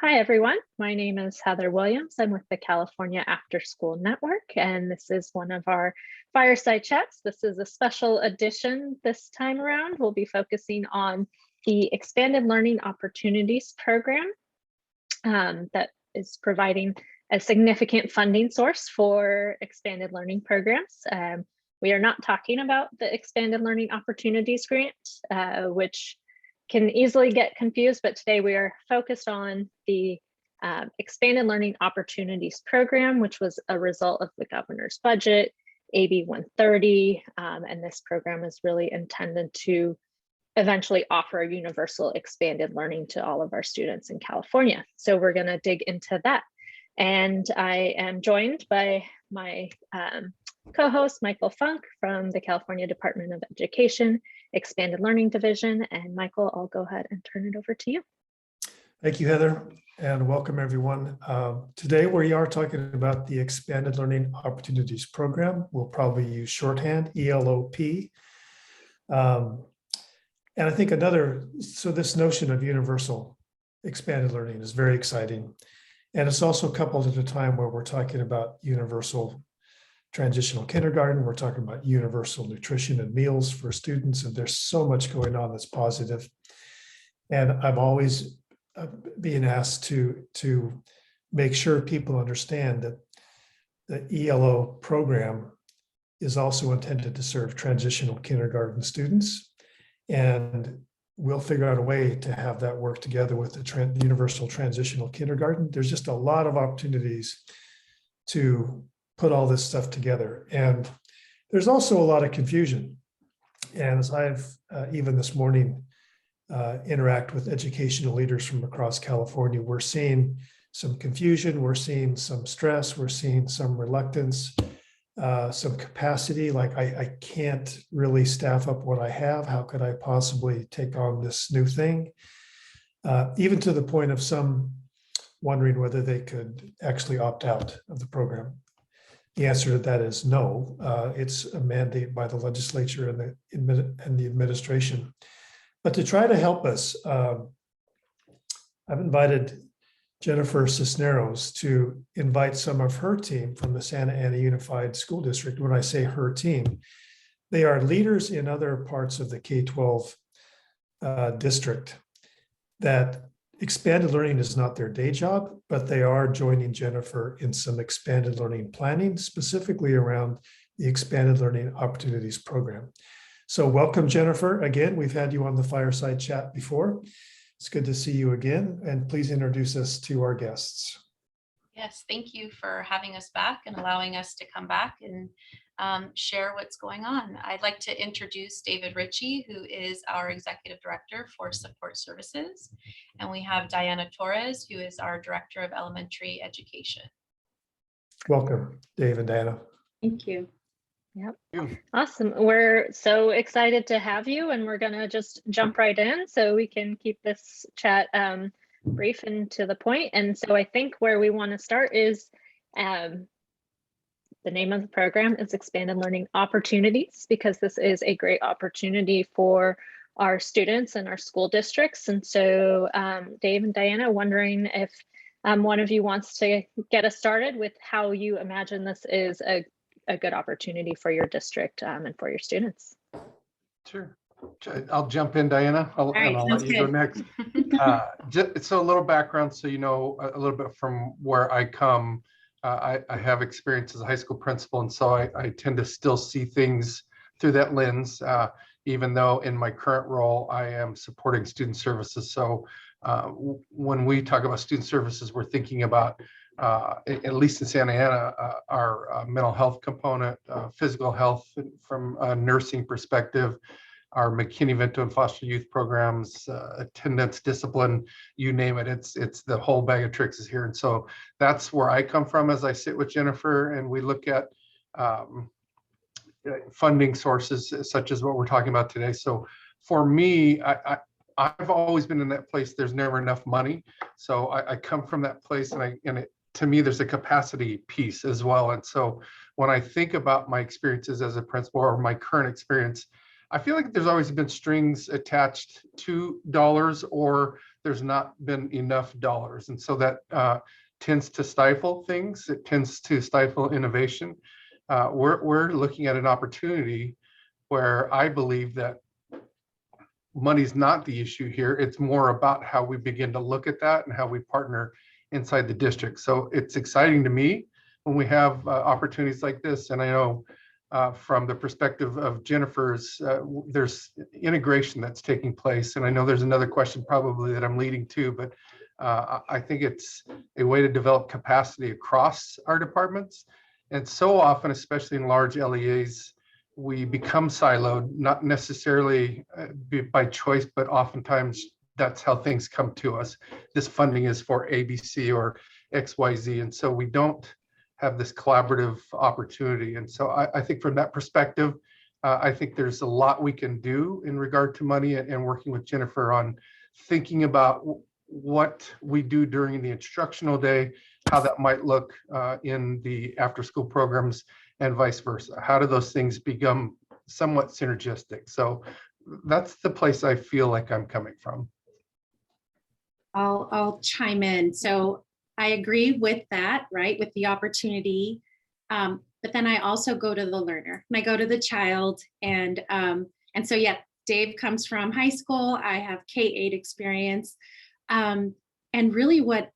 Hi, everyone. My name is Heather Williams. I'm with the California AfterSchool Network, and this is one of our Fireside chats. This is a special edition this time around. We'll be focusing on the Expanded Learning Opportunities Program that is providing a significant funding source for expanded learning programs. We are not talking about the Expanded Learning Opportunities Grant, which can easily get confused, but today we are focused on the Expanded Learning Opportunities Program, which was a result of the governor's budget, AB 130, and this program is really intended to eventually offer universal expanded learning to all of our students in California. So we're going to dig into that. And I am joined by my co-host, Michael Funk from the California Department of Education, Expanded Learning Division. And Michael, I'll go ahead and turn it over to you. Thank you, Heather, and welcome everyone. Today we are talking about the Expanded Learning Opportunities Program. We'll probably use shorthand, ELO-P. And I think so this notion of universal expanded learning is very exciting. And it's also coupled at a time where we're talking about universal transitional kindergarten. We're talking about universal nutrition and meals for students. And there's so much going on that's positive. And I'm always being asked to make sure people understand that the ELO program is also intended to serve transitional kindergarten students. And we'll figure out a way to have that work together with the universal transitional kindergarten. There's just a lot of opportunities to put all this stuff together. And there's also a lot of confusion. And as I've even this morning interact with educational leaders from across California, we're seeing some confusion, we're seeing some stress, we're seeing some reluctance, some capacity, like I can't really staff up what I have. How could I possibly take on this new thing? Even to the point of some wondering whether they could actually opt out of the program. The answer to that is no. It's a mandate by the legislature and the administration. But to try to help us, I've invited Jennifer Cisneros to invite some of her team from the Santa Ana Unified School District. When I say her team, they are leaders in other parts of the K-12 district that expanded learning is not their day job, but they are joining Jennifer in some expanded learning planning, specifically around the Expanded Learning Opportunities Program. So welcome, Jennifer. Again, we've had you on the Fireside chat before. It's good to see you again, and please introduce us to our guests. Yes, thank you for having us back and allowing us to come back and share what's going on. I'd like to introduce David Richey, who is our Executive Director for Support Services. And we have Diana Torres, who is our Director of Elementary Education. Welcome, Dave and Diana. Thank you. Yep. Awesome. We're so excited to have you, and we're going to just jump right in so we can keep this chat brief and to the point. And so I think where we want to start is the name of the program is Expanded Learning Opportunities, because this is a great opportunity for our students and our school districts. And so Dave and Diana, wondering if one of you wants to get us started with how you imagine this is a good opportunity for your district and for your students. Sure. I'll jump in, Diana, and I'll let you go next. So a little background, so you know a little bit from where I come. I have experience as a high school principal, and so I tend to still see things through that lens, even though in my current role, I am supporting student services. So when we talk about student services, we're thinking about at least in Santa Ana, our mental health component, physical health from a nursing perspective, our McKinney-Vento and foster youth programs, attendance, discipline, you name it, it's the whole bag of tricks is here. And so that's where I come from as I sit with Jennifer and we look at funding sources such as what we're talking about today. So for me, I've always been in that place. There's never enough money. So I come from that place, and to me, there's a capacity piece as well. And so when I think about my experiences as a principal or my current experience, I feel like there's always been strings attached to dollars or there's not been enough dollars. And so that tends to stifle things. It tends to stifle innovation. We're looking at an opportunity where I believe that money's not the issue here. It's more about how we begin to look at that and how we partner inside the district. So it's exciting to me when we have opportunities like this. And I know from the perspective of Jennifer's, there's integration that's taking place. And I know there's another question probably that I'm leading to, but I think it's a way to develop capacity across our departments. And so often, especially in large LEAs, we become siloed, not necessarily by choice, but oftentimes that's how things come to us. This funding is for ABC or XYZ. And so we don't have this collaborative opportunity. And so I think from that perspective, I think there's a lot we can do in regard to money, and working with Jennifer on thinking about what we do during the instructional day, how that might look in the after school programs, and vice versa. How do those things become somewhat synergistic? So that's the place I feel like I'm coming from. I'll chime in. So I agree with that, right? With the opportunity. But then I also go to the learner and I go to the child. And so, yeah, Dave comes from high school. I have K-8 experience. And really what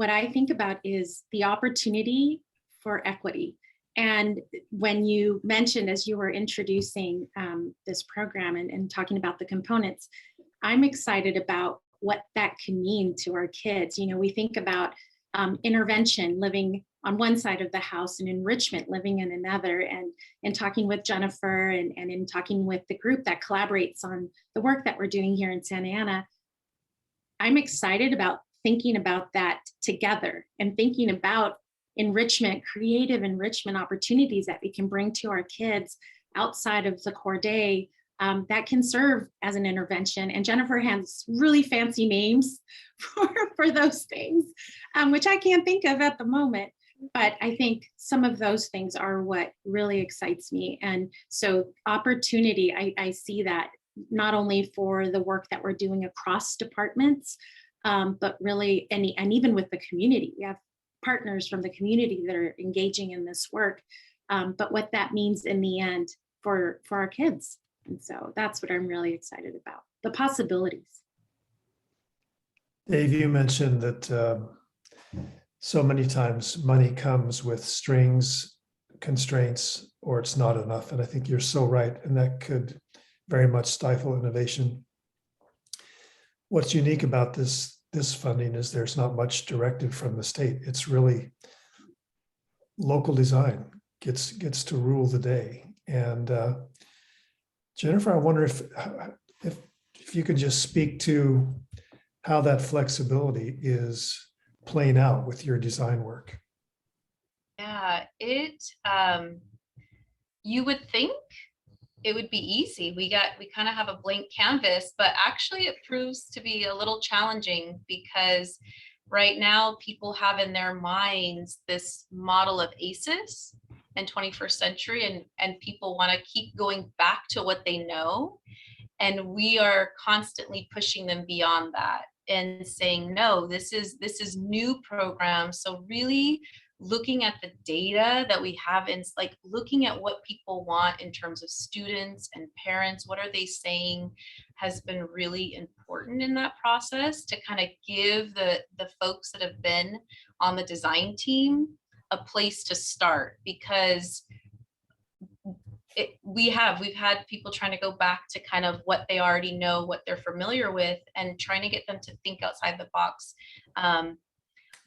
I think about is the opportunity for equity. And when you mentioned, as you were introducing this program and talking about the components, I'm excited about what that can mean to our kids. You know, we think about intervention living on one side of the house and enrichment living in another, and talking with Jennifer and in talking with the group that collaborates on the work that we're doing here in Santa Ana. I'm excited about thinking about that together and thinking about enrichment, creative enrichment opportunities that we can bring to our kids outside of the core day that can serve as an intervention. And Jennifer has really fancy names for those things, which I can't think of at the moment. But I think some of those things are what really excites me. And so opportunity, I see that not only for the work that we're doing across departments, but really, and even with the community. We have partners from the community that are engaging in this work, but what that means in the end for our kids. And so that's what I'm really excited about, the possibilities. Dave, you mentioned that so many times money comes with strings, constraints, or it's not enough. And I think you're so right. And that could very much stifle innovation. What's unique about this funding is there's not much directive from the state. It's really local design gets to rule the day. And Jennifer, I wonder if you could just speak to how that flexibility is playing out with your design work. Yeah, you would think it would be easy. We kind of have a blank canvas, but actually it proves to be a little challenging, because right now people have in their minds this model of ACEs and 21st century, and people want to keep going back to what they know. And we are constantly pushing them beyond that and saying, no, this is new programs. So really looking at the data that we have, and like looking at what people want in terms of students and parents, what are they saying, has been really important in that process to kind of give the folks that have been on the design team a place to start. Because we've had people trying to go back to kind of what they already know, what they're familiar with, and trying to get them to think outside the box.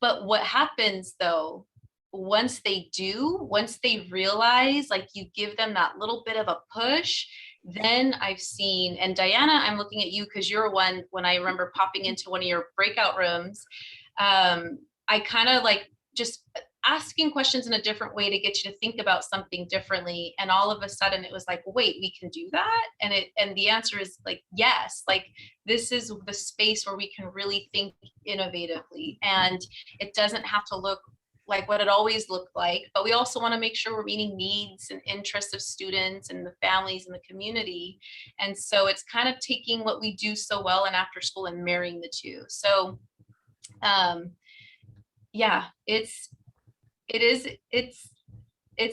But what happens though, once they realize, like you give them that little bit of a push, then I've seen, and Diana, I'm looking at you because you're one, when I remember popping into one of your breakout rooms, I kind of like just asking questions in a different way to get you to think about something differently. And all of a sudden it was like, wait, we can do that? And the answer is like, yes, like this is the space where we can really think innovatively. And it doesn't have to look like what it always looked like, but we also want to make sure we're meeting needs and interests of students and the families and the community. And so it's kind of taking what we do so well in after school and marrying the two. So yeah, it's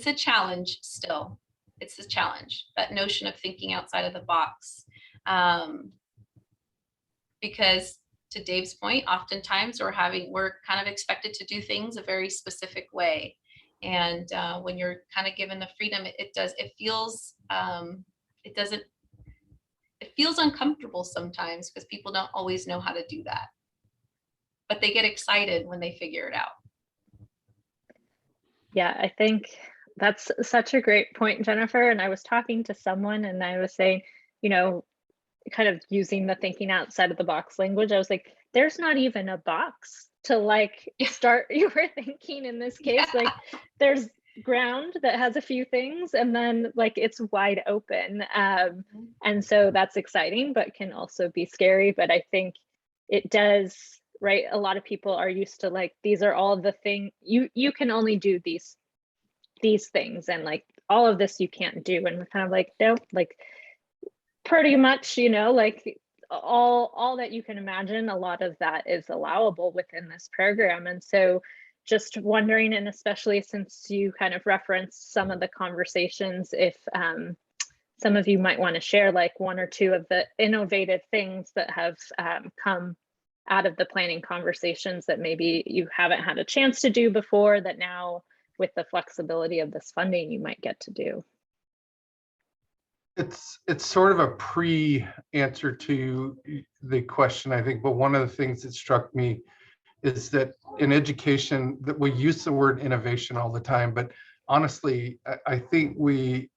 a challenge still. It's a challenge, that notion of thinking outside of the box. Because to Dave's point, oftentimes we're kind of expected to do things a very specific way. And when you're kind of given the freedom, it feels uncomfortable sometimes because people don't always know how to do that. But they get excited when they figure it out. Yeah, I think that's such a great point, Jennifer. And I was talking to someone and I was saying, you know, kind of using the thinking outside of the box language. I was like, there's not even a box to like start your thinking in this case. Like there's ground that has a few things and then like it's wide open. And so that's exciting, but can also be scary. But I think it does, right? A lot of people are used to like, these are all the things you can only do these things, and like all of this you can't do. And we're kind of like, no, like pretty much, you know, like all that you can imagine, a lot of that is allowable within this program. And so just wondering, and especially since you kind of referenced some of the conversations, if some of you might want to share like one or two of the innovative things that have come out of the planning conversations that maybe you haven't had a chance to do before, that now with the flexibility of this funding you might get to do. It's sort of a pre-answer to the question, I think, but one of the things that struck me is that in education that we use the word innovation all the time, but honestly, I think we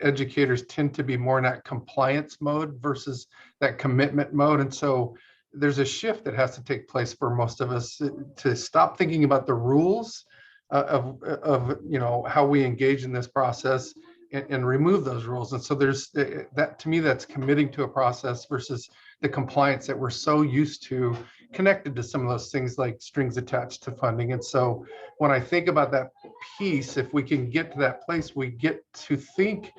educators tend to be more in that compliance mode versus that commitment mode. And so there's a shift that has to take place for most of us to stop thinking about the rules of you know, how we engage in this process and remove those rules. And so there's that, to me, that's committing to a process versus the compliance that we're so used to, connected to some of those things like strings attached to funding. And so when I think about that piece, if we can get to that place, we get to think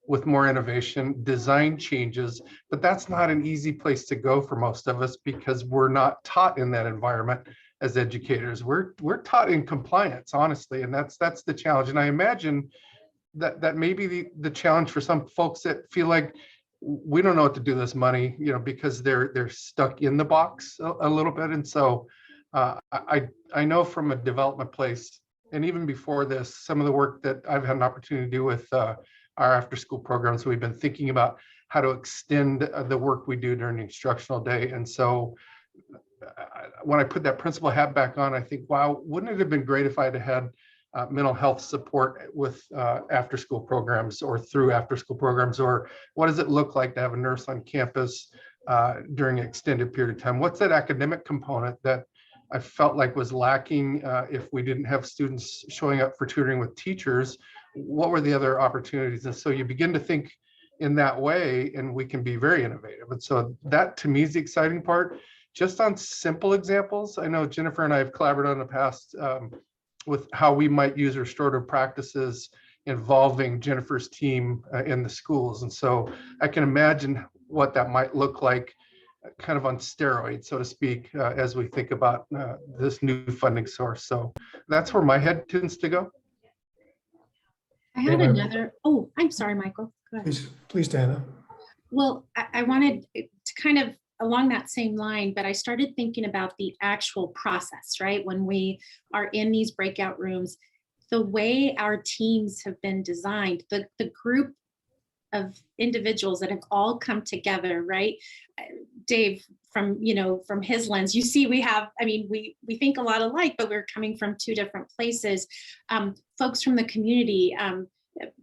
with more innovation, design changes, but that's not an easy place to go for most of us because we're not taught in that environment as educators. We're taught in compliance, honestly, and that's the challenge. And I imagine that may be the challenge for some folks that feel like we don't know what to do with this money, you know, because they're stuck in the box a little bit. And so I know from a development place, and even before this, some of the work that I've had an opportunity to do with our after school programs, we've been thinking about how to extend the work we do during the instructional day. And so when I put that principal hat back on, I think, wow, wouldn't it have been great if I had mental health support with after school programs or through after school programs? Or what does it look like to have a nurse on campus during an extended period of time? What's that academic component that I felt like was lacking if we didn't have students showing up for tutoring with teachers? What were the other opportunities? And so you begin to think in that way, and we can be very innovative. And so that to me is the exciting part. Just on simple examples, I know Jennifer and I have collaborated in the past with how we might use restorative practices involving Jennifer's team in the schools. And so I can imagine what that might look like, kind of on steroids, so to speak, as we think about this new funding source. So that's where my head tends to go. I had another, oh, I'm sorry, Michael. Go ahead. Please, Dana. Well, I wanted to kind of along that same line, but I started thinking about the actual process, right? When we are in these breakout rooms, the way our teams have been designed, the group of individuals that have all come together, right? Dave, from his lens, you see we have, I mean, we think a lot alike, but we're coming from two different places. Folks from the community,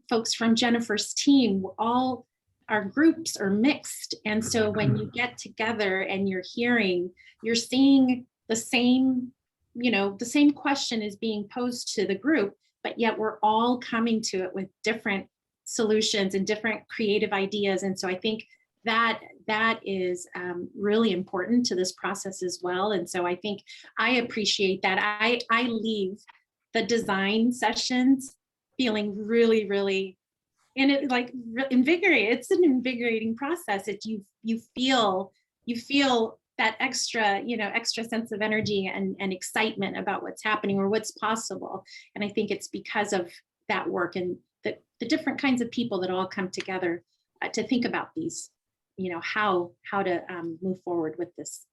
folks from Jennifer's team, all our groups are mixed. And so when you get together and you're seeing the same, the same question is being posed to the group, but yet we're all coming to it with different solutions and different creative ideas. And so I think that is really important to this process as well. And so I think I appreciate that. I leave the design sessions feeling really, really, and it like invigorating. It's an invigorating process. You feel that extra, extra sense of energy and excitement about what's happening or what's possible. And I think it's because of that work and the different kinds of people that all come together to think about these, how to move forward with this.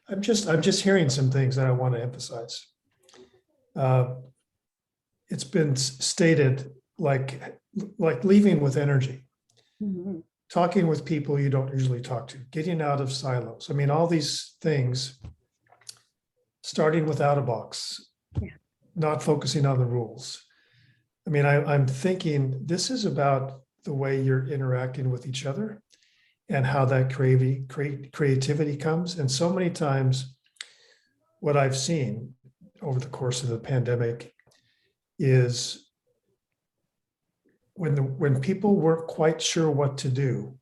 I'm just hearing some things that I want to emphasize. It's been stated like leaving with energy, Mm-hmm. talking with people you don't usually talk to, getting out of silos. I mean, all these things, starting with out of box, not focusing on the rules. I mean, I'm thinking this is about the way you're interacting with each other and how that creativity comes. And so many times, what I've seen over the course of the pandemic is when people weren't quite sure what to do,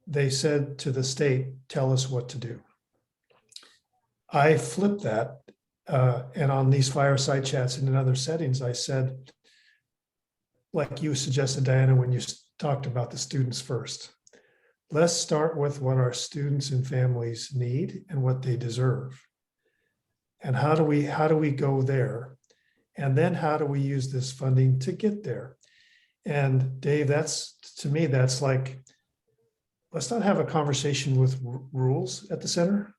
they said to the state, "Tell us what to do." I flipped that, and on these fireside chats and in other settings, I said, like you suggested, Diana, when you talked about the students first, let's start with what our students and families need and what they deserve. And how do we go there? And then how do we use this funding to get there? And Dave, to me, that's like, let's not have a conversation with rules at the center.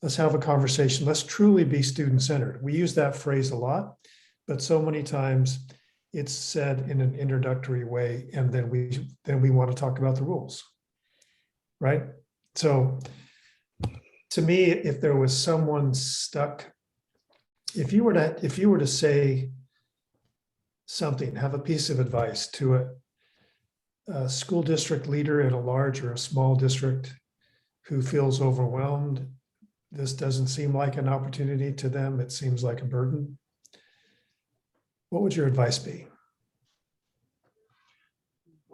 Let's have a conversation. Let's truly be student-centered. We use that phrase a lot, but so many times it's said in an introductory way, and then we want to talk about the rules, right? So to me, if there was someone stuck, if you were to say something, have a piece of advice to a school district leader in a large or a small district who feels overwhelmed, this doesn't seem like an opportunity to them, it seems like a burden, what would your advice be?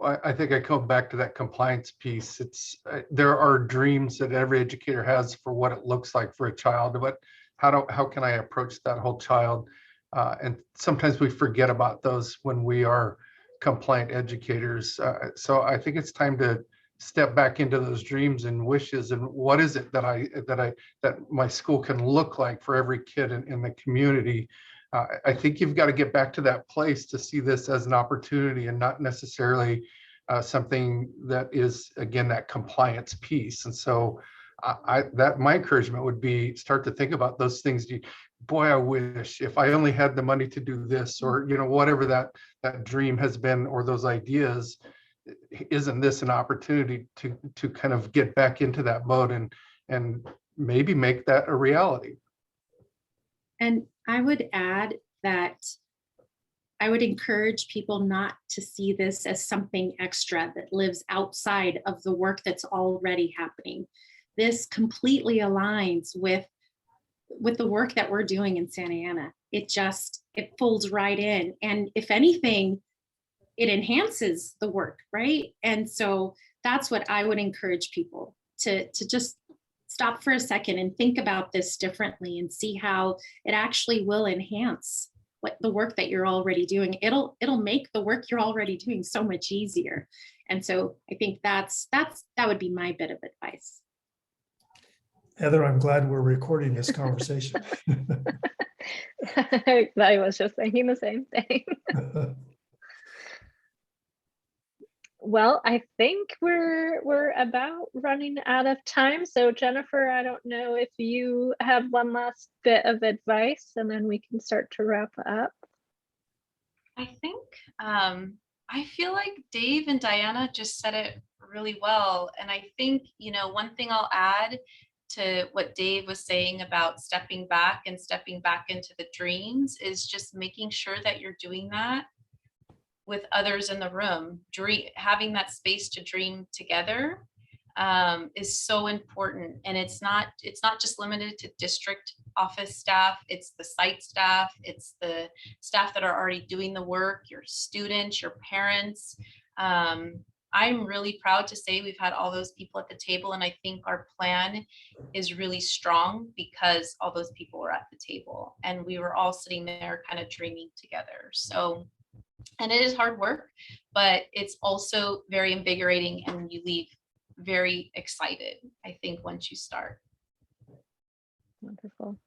I think I come back to that compliance piece. There are dreams that every educator has for what it looks like for a child, but how can I approach that whole child? And sometimes we forget about those when we are compliant educators. So I think it's time to step back into those dreams and wishes, and what is it that my school can look like for every kid in the community. I think you've got to get back to that place to see this as an opportunity and not necessarily something that is, again, that compliance piece. And so my encouragement would be start to think about those things. Boy, I wish if I only had the money to do this, or whatever that dream has been, or those ideas. Isn't this an opportunity to kind of get back into that mode and maybe make that a reality? And I would add that I would encourage people not to see this as something extra that lives outside of the work that's already happening. This completely aligns with the work that we're doing in Santa Ana. It folds right in. And if anything, it enhances the work, right? And so that's what I would encourage people to just stop for a second and think about this differently and see how it actually will enhance the work that you're already doing. It'll make the work you're already doing so much easier. And so I think that would be my bit of advice. Heather, I'm glad we're recording this conversation. I was just thinking the same thing. Well, I think we're about running out of time. So Jennifer, I don't know if you have one last bit of advice, and then we can start to wrap up. I think I feel like Dave and Diana just said it really well. And I think, one thing I'll add to what Dave was saying about stepping back into the dreams is just making sure that you're doing that with others in the room. Having that space to dream together is so important. And it's not just limited to district office staff, it's the site staff, it's the staff that are already doing the work, your students, your parents. I'm really proud to say we've had all those people at the table, and I think our plan is really strong because all those people were at the table and we were all sitting there kind of dreaming together. So, and it is hard work, but it's also very invigorating and you leave very excited, I think, once you start. Wonderful.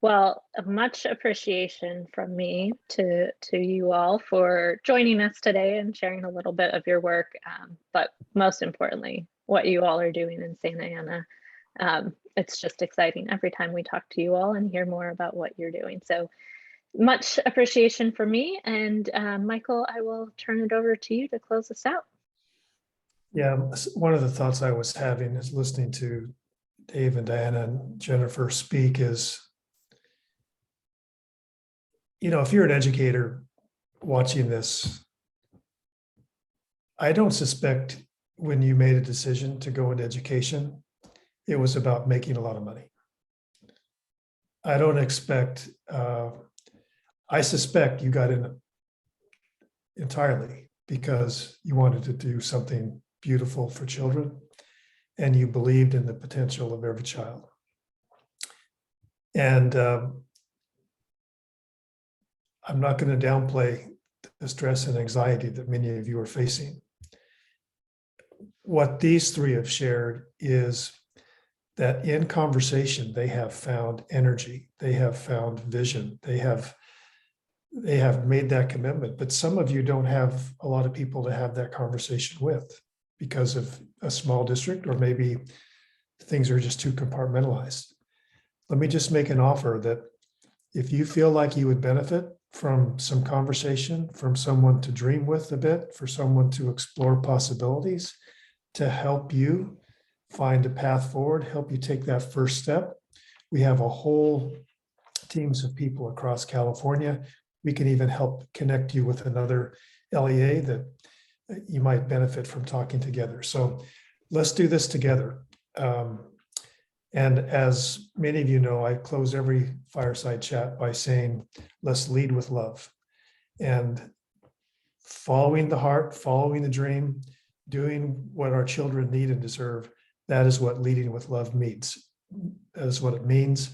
Well, much appreciation from me to you all for joining us today and sharing a little bit of your work, but most importantly, what you all are doing in Santa Ana. It's just exciting every time we talk to you all and hear more about what you're doing. So much appreciation for me. And Michael, I will turn it over to you to close us out. Yeah, one of the thoughts I was having is listening to Dave and Diana and Jennifer speak is, you know, if you're an educator watching this, I don't suspect when you made a decision to go into education, it was about making a lot of money. I don't expect, I suspect you got in entirely because you wanted to do something beautiful for children and you believed in the potential of every child. And I'm not going to downplay the stress and anxiety that many of you are facing. What these three have shared is that in conversation, they have found energy, they have found vision, they have made that commitment. But some of you don't have a lot of people to have that conversation with because of a small district, or maybe things are just too compartmentalized. Let me just make an offer that if you feel like you would benefit from some conversation, from someone to dream with a bit, for someone to explore possibilities, to help you find a path forward, help you take that first step. We have a whole teams of people across California. We can even help connect you with another LEA that you might benefit from talking together. So let's do this together. And as many of you know, I close every fireside chat by saying, let's lead with love. And following the heart, following the dream, doing what our children need and deserve, that is what leading with love means. That is what it means.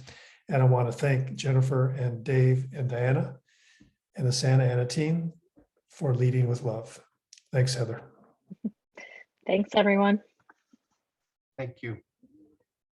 And I want to thank Jennifer and Dave and Diana and the Santa Ana team for leading with love. Thanks, Heather. Thanks, everyone. Thank you.